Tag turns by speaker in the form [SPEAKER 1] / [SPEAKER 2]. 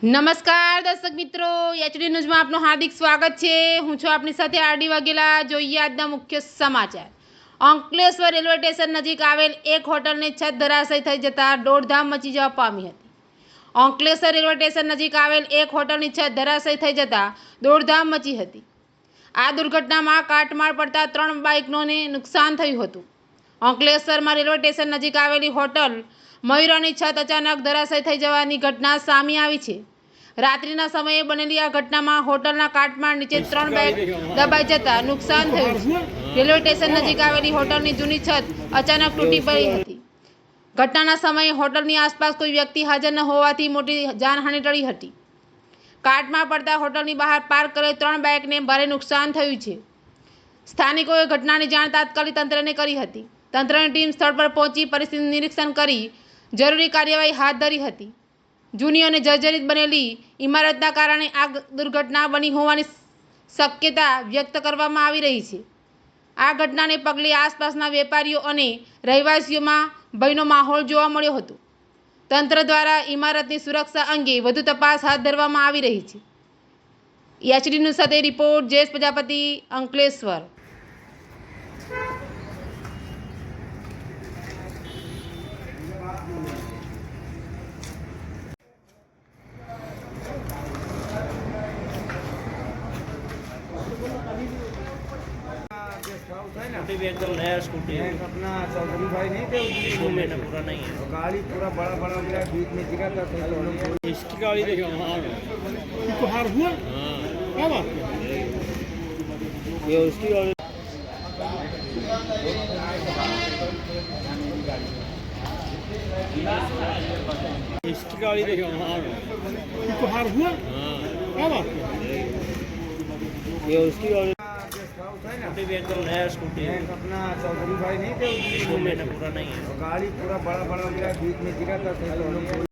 [SPEAKER 1] નમસ્કાર દર્શક મિત્રો, એચડી ન્યૂઝમાં આપનું હાર્દિક સ્વાગત છે। હું છું આપની સાથે આરડી વાઘેલા। જોઈએ આજના મુખ્ય સમાચાર। અંકલેશ્વર રેલવે સ્ટેશન નજીક આવેલ એક હોટલની છત ધરાશયી થઈ જતા દોડધામ મચી જવા પામી હતી। અંકલેશ્વર રેલવે સ્ટેશન નજીક આવેલ એક હોટલની છત ધરાશયી થઈ જતા દોડધામ મચી હતી। આ દુર્ઘટનામાં કાટમાળ પડતા 3 બાઇકોને નુકસાન થયું હતું। અંકલેશ્વરમાં રેલવે સ્ટેશન નજીક આવેલી હોટલ મયુરાની છત અચાનક ધરાશયી થઈ જવાની ઘટના સામે આવી છે। રાત્રિના સમયે બનેલી આ ઘટનામાં હોટલના કાટમાળ નીચે 3 બાઇક દબાઈ જતા નુકસાન થયું છે। રેલવે સ્ટેશન નજીક આવેલી હોટલની જૂની છત અચાનક તૂટી પડી હતી। ઘટનાના સમયે હોટલની આસપાસ કોઈ વ્યક્તિ હાજર ન હોવાથી મોટી જાનહાનિ ટળી હતી। કાટમાળ પડતા હોટલની બહાર પાર્ક કરેલ 3 બાઇકને ભારે નુકસાન થયું છે। સ્થાનિકોએ ઘટનાની જાણ તાત્કાલિક તંત્રને કરી હતી। તંત્રની ટીમ સ્થળ પર પહોંચી પરિસ્થિતિનું નિરીક્ષણ કરી જરૂરી કાર્યવાહી હાથ ધરી હતી। જૂની અને જર્જરિત બનેલી ઇમારતના કારણે આ દુર્ઘટના બની હોવાની શક્યતા વ્યક્ત કરવામાં આવી રહી છે। આ ઘટનાને પગલે આસપાસના વેપારીઓ અને રહેવાસીઓમાં ભયનો માહોલ જોવા મળ્યો હતો। તંત્ર દ્વારા ઇમારતની સુરક્ષા અંગે વધુ તપાસ હાથ ધરવામાં આવી રહી છે। એચડી ન્યૂઝ સાથે રિપોર્ટ જયેશ પ્રજાપતિ, અંકલેશ્વર।
[SPEAKER 2] एकदम नया स्कूटी है
[SPEAKER 3] अपना चौधरी भाई नहीं थे
[SPEAKER 2] 2 महीना पूरा नहीं है।
[SPEAKER 3] तो गाड़ी पूरा बड़ा बड़ा मेरा बीच में गिरा था तो हम लोग
[SPEAKER 2] इसकी गाड़ी देखो वहाँ
[SPEAKER 4] तो हार हुआ
[SPEAKER 2] हाँ
[SPEAKER 4] क्या बात
[SPEAKER 2] ये उसकी गाड़ी इसकी गाड़ी देखो वहाँ
[SPEAKER 4] तो हार हुआ
[SPEAKER 2] हाँ
[SPEAKER 4] क्या बात
[SPEAKER 2] ये उसकी गाड़ी
[SPEAKER 3] है ना
[SPEAKER 2] एकदम नया स्कूटी है
[SPEAKER 3] अपना चौधरी भाई नहीं थे
[SPEAKER 2] 2 महीना पूरा नहीं है।
[SPEAKER 3] तो गाड़ी पूरा बड़ा बड़ा मेरा बीच में गिरा था तो हम लोग